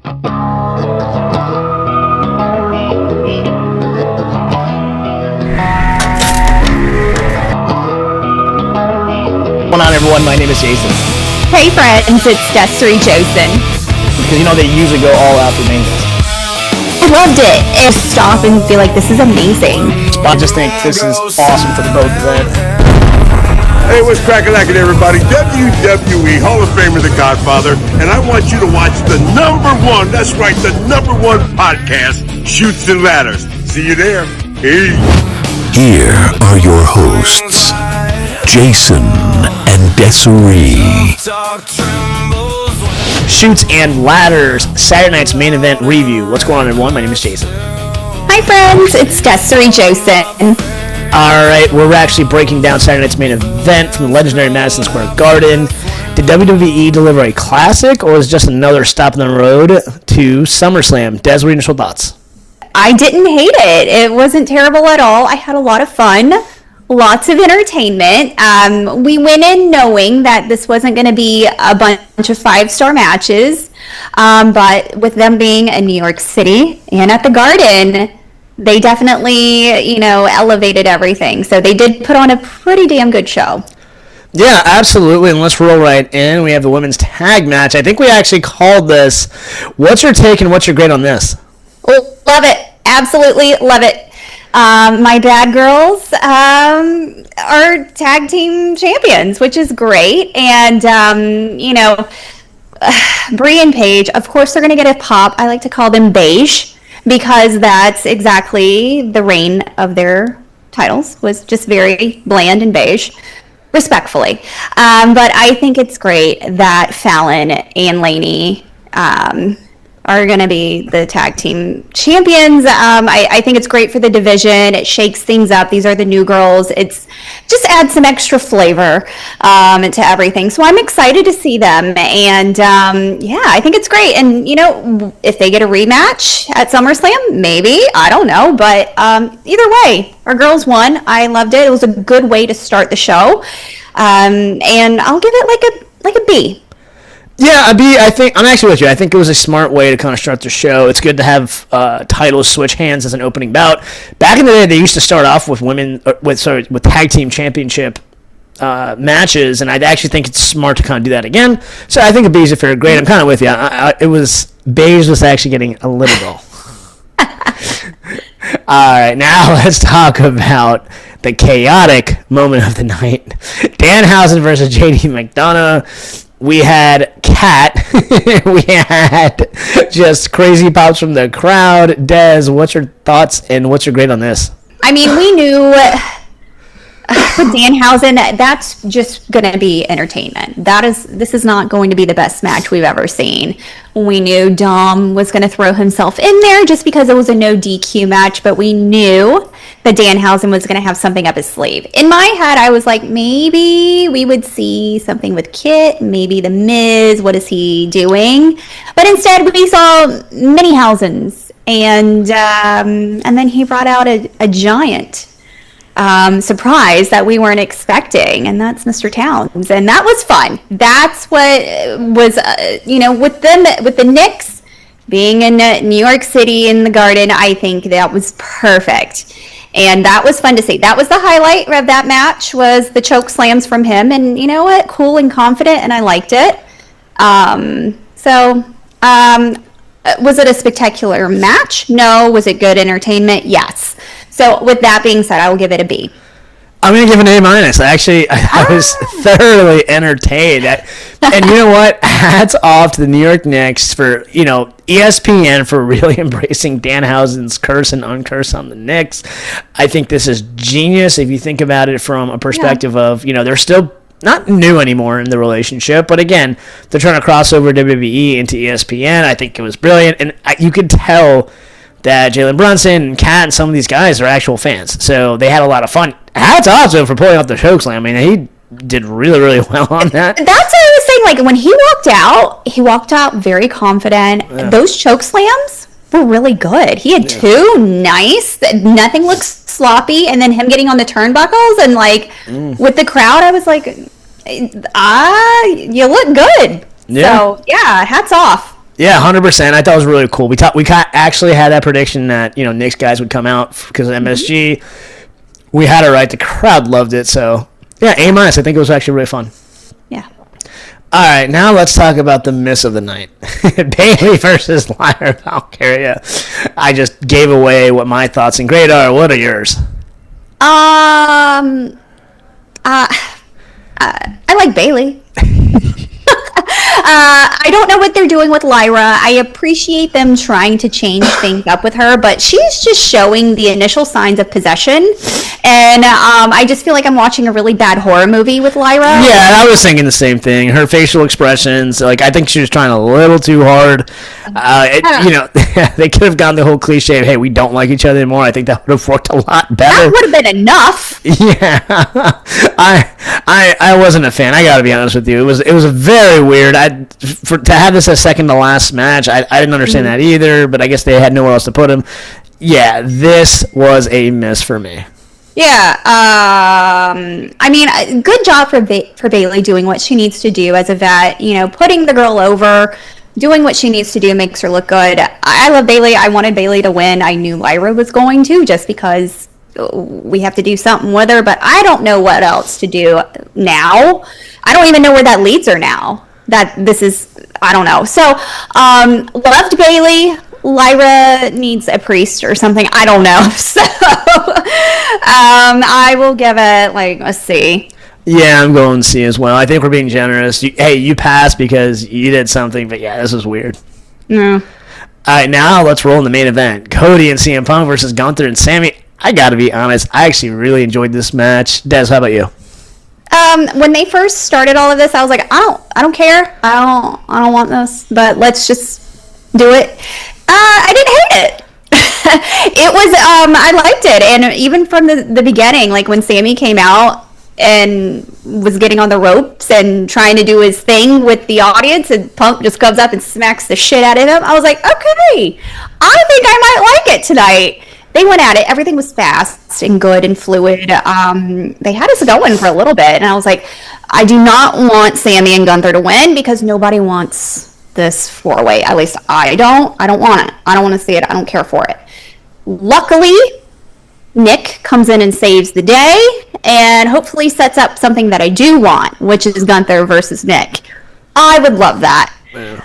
What's going on, everyone? My name is Jason. Hey friends, it's Desiree Josen. Because they usually go all out for maintenance. I loved it. And stop and be like, this is amazing. I just think this is awesome for the both of them. Hey, what's cracking, everybody? WWE Hall of Famer, The Godfather, and I want you to watch the #1, that's right, the #1 podcast, Chutes and Ladders. See you there. Hey. Here are your hosts, Jason and Desiree. Chutes and Ladders, Saturday night's main event review. What's going on, everyone? My name is Jason. Hi friends, it's Desiree Josen. Alright, we're actually breaking down Saturday night's main event from the legendary Madison Square Garden. Did WWE deliver a classic, or was it just another stop on the road to SummerSlam? Des, what are your initial thoughts? I didn't hate it. It wasn't terrible at all. I had a lot of fun. Lots of entertainment. We went in knowing that this wasn't going to be a bunch of 5-star matches, but with them being in New York City and at the Garden, they definitely, elevated everything. So they did put on a pretty damn good show. Yeah, absolutely. And let's roll right in. We have the women's tag match. I think we actually called this. What's your take and what's your grade on this? Love it. Absolutely love it. My bad girls are tag team champions, which is great. And, Brie and Paige, of course, they're going to get a pop. I like to call them beige because that's exactly the reign of their titles, was just very bland and beige, respectfully. But I think it's great that Fallon and Laney are going to be the tag team champions. I think it's great for the division. It shakes things up. These are the new girls. It's just adds some extra flavor to everything. So I'm excited to see them. And I think it's great. And, if they get a rematch at SummerSlam, maybe. I don't know. But either way, our girls won. I loved it. It was a good way to start the show. And I'll give it like a B. Yeah, I think I'm actually with you. I think it was a smart way to kind of start the show. It's good to have titles switch hands as an opening bout. Back in the day, they used to start off with with tag team championship matches, and I actually think it's smart to kind of do that again. So I think a B is a fair grade. I'm kind of with you. Beige was actually getting a little dull. All right, now let's talk about the chaotic moment of the night: Danhausen versus JD McDonough. We had Kat. We had just crazy pops from the crowd. Des, what's your thoughts and what's your grade on this? I mean, we knew with Danhausen, that's just going to be entertainment. This is not going to be the best match we've ever seen. We knew Dom was going to throw himself in there just because it was a no DQ match, but we knew that Danhausen was going to have something up his sleeve. In my head, I was like, maybe we would see something with Kit, maybe The Miz, what is he doing? But instead, we saw Minniehausens, and then he brought out a giant surprise that we weren't expecting, and that's Mr. Towns, and that was fun. That's what was, with the Knicks being in New York City in the Garden, I think that was perfect, and that was fun to see. That was the highlight of that match, was the choke slams from him, and you know what, cool and confident, and I liked it. Was it a spectacular match? No. Was it good entertainment? Yes. So with that being said, I will give it a B. I'm going to give it an A-. Actually, I was thoroughly entertained. And you know what? Hats off to the New York Knicks for, ESPN for really embracing Danhausen's curse and uncurse on the Knicks. I think this is genius if you think about it from a perspective of, they're still not new anymore in the relationship, but again, they're trying to cross over WWE into ESPN. I think it was brilliant, and you could tell that Jalen Brunson and Kat and some of these guys are actual fans, so they had a lot of fun. Hats off to him for pulling off the chokeslam. I mean, he did really, really well on that. That's what I was saying. Like, when he walked out very confident. Yeah. Those chokeslams were really good. He had two nice, nothing looks sloppy, and then him getting on the turnbuckles and with the crowd, I was like, you look good. Yeah. So yeah, hats off. Yeah, 100%. I thought it was really cool. We actually had that prediction that Nick's guys would come out because of MSG. We had it right. The crowd loved it. So yeah, A-. I think it was actually really fun. Yeah. All right, now let's talk about the miss of the night. Bayley versus Lyra Valkyria. I just gave away what my thoughts and grade are. What are yours? I like Bayley. I don't know what they're doing with Lyra. I appreciate them trying to change things up with her, but she's just showing the initial signs of possession. And I just feel like I'm watching a really bad horror movie with Lyra. Yeah, I was thinking the same thing. Her facial expressions, I think she was trying a little too hard. They could have gone the whole cliche of, hey, we don't like each other anymore. I think that would have worked a lot better. That would have been enough. Yeah. I wasn't a fan. I got to be honest with you. It was a very weird. To have this as second to last match, I didn't understand that either, but I guess they had nowhere else to put him. Yeah, this was a miss for me. Yeah, I mean, good job for Bayley doing what she needs to do as a vet. Putting the girl over, doing what she needs to do makes her look good. I love Bayley. I wanted Bayley to win. I knew Lyra was going to, just because we have to do something with her. But I don't know what else to do now. I don't even know where that leads her now. I don't know. So, loved Bayley. Lyra needs a priest or something. I don't know. So, I will give it a C. Yeah, I'm going C as well. I think we're being generous. You passed because you did something, but yeah, this is weird. Yeah. All right, now let's roll in the main event. Cody and CM Punk versus Gunther and Sammy. I got to be honest. I actually really enjoyed this match. Des, how about you? When they first started all of this, I was like, I don't care. I don't want this, but let's just do it. I didn't hate it. It was, I liked it. And even from the beginning, when Sammy came out and was getting on the ropes and trying to do his thing with the audience, and Punk just comes up and smacks the shit out of him, I was like, okay, I think I might like it tonight. They went at it. Everything was fast and good and fluid. They had us going for a little bit, and I was like, I do not want Sammy and Gunther to win because nobody wants this four-way. At least I don't. I don't want it. I don't want to see it. I don't care for it. Luckily, Nick comes in and saves the day and hopefully sets up something that I do want, which is Gunther versus Nick. I would love that. Yeah.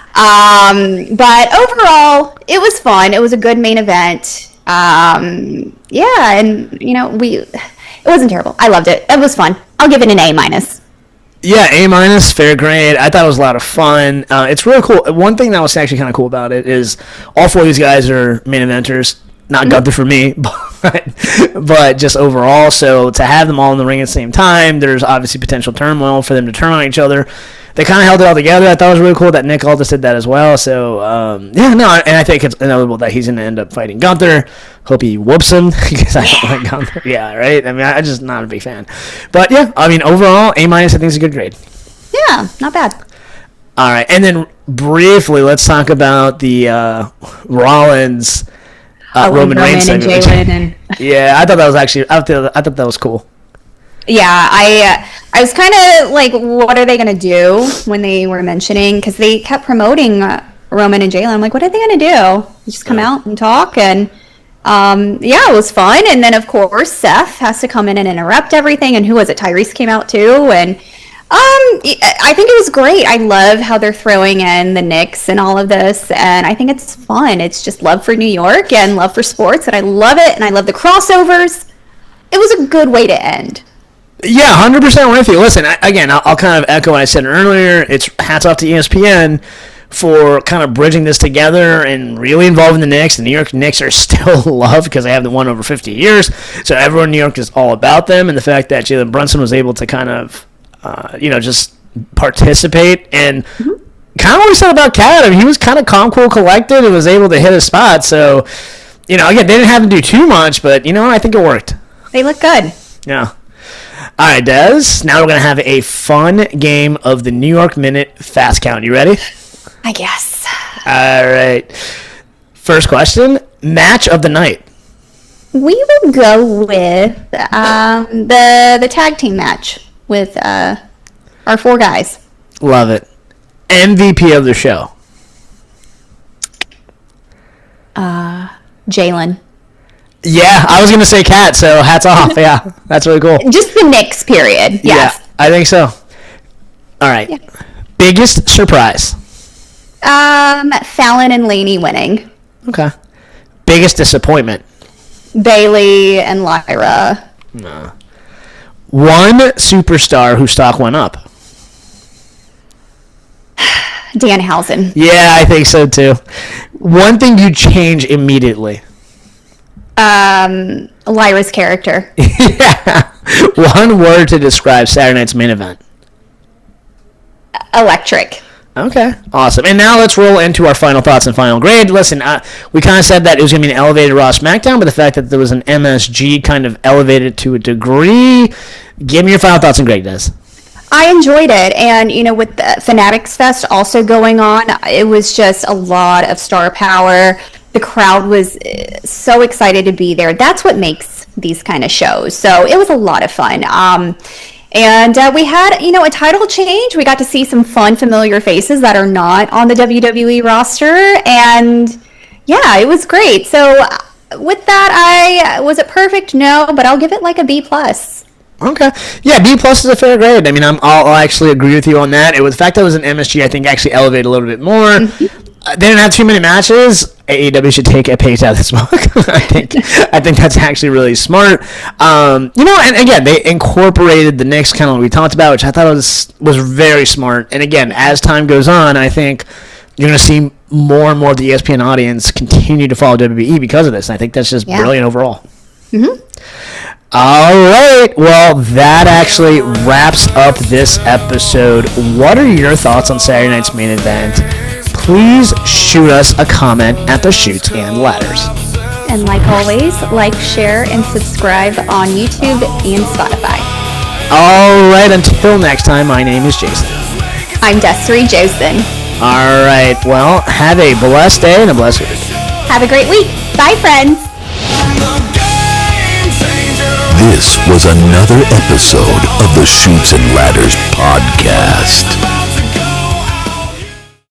But overall, it was fun. It was a good main event. Yeah, and it wasn't terrible. I loved it. It was fun. I'll give it an A-. Yeah, A-, fair grade. I thought it was a lot of fun. It's really cool. One thing that was actually kind of cool about it is all four of these guys are main eventers. Not Gunther for me, but just overall. So to have them all in the ring at the same time, there's obviously potential turmoil for them to turn on each other. They kind of held it all together. I thought it was really cool that Nick Aldis did that as well. So, and I think it's inevitable that he's going to end up fighting Gunther. Hope he whoops him because I don't like Gunther. Yeah, right? I mean, I'm just not a big fan. But, yeah, I mean, overall, A-, I think is a good grade. Yeah, not bad. All right, and then briefly, let's talk about the Rollins Roman Reigns segment. Yeah, I thought that was actually, I thought that was cool. Yeah, I was kind of like, what are they going to do when they were mentioning, because they kept promoting Roman and Jalen. I'm like, what are they going to do? Just come out and talk? And yeah, it was fun. And then, of course, Seth has to come in and interrupt everything. And who was it? Tyrese came out too. And I think it was great. I love how they're throwing in the Knicks and all of this. And I think it's fun. It's just love for New York and love for sports. And I love it. And I love the crossovers. It was a good way to end. Yeah, 100% with you. Listen, I'll kind of echo what I said earlier. It's hats off to ESPN for kind of bridging this together and really involving the Knicks. The New York Knicks are still loved because they haven't won over 50 years. So everyone in New York is all about them. And the fact that Jalen Brunson was able to kind of, just participate and kind of what we said about Cat. I mean, he was kind of calm, cool, collected and was able to hit his spot. So, again, they didn't have to do too much, but, I think it worked. They look good. Yeah. All right, Des. Now we're going to have a fun game of the New York Minute Fast Count. You ready? I guess. All right. First question, match of the night. We will go with the tag team match with our four guys. Love it. MVP of the show. Jalen. Yeah, I was going to say Kat, so hats off. Yeah, that's really cool. Just the Knicks, period. Yes. Yeah, I think so. All right. Yeah. Biggest surprise? Fallon and Laney winning. Okay. Biggest disappointment? Bailey and Lyra. No. One superstar whose stock went up? Danhausen. Yeah, I think so too. One thing you'd change immediately? Lyra's character. Yeah. One word to describe Saturday night's main event? Electric. Okay, awesome. And now let's roll into our final thoughts and final grade. Listen, we kind of said that it was going to be an elevated Raw SmackDown, but the fact that there was an MSG kind of elevated to a degree. Give me your final thoughts and grade, Des. I enjoyed it, and with the Fanatics Fest also going on, it was just a lot of star power. The crowd was so excited to be there. That's what makes these kind of shows. So it was a lot of fun. And we had, a title change. We got to see some fun, familiar faces that are not on the WWE roster. And, yeah, it was great. So with that, was it perfect? No, but I'll give it like a B+. Okay. Yeah, B+ is a fair grade. I mean, I'll actually agree with you on that. The fact that it was an MSG, I think, actually elevated a little bit more. Mm-hmm. They didn't have too many matches. AEW should take a page out of this book. I think that's actually really smart. And again, they incorporated the Knicks, kind of what we talked about, which I thought was very smart. And again, as time goes on, I think you're going to see more and more of the ESPN audience continue to follow WWE because of this. And I think that's just brilliant overall. Mm-hmm. All right. Well, that actually wraps up this episode. What are your thoughts on Saturday night's main event? Please shoot us a comment at the Chutes and Ladders. And like always, like, share, and subscribe on YouTube and Spotify. All right. Until next time, my name is Jason. I'm Desiree Josen. All right. Well, have a blessed day and a blessed week. Have a great week. Bye, friends. This was another episode of the Chutes and Ladders podcast.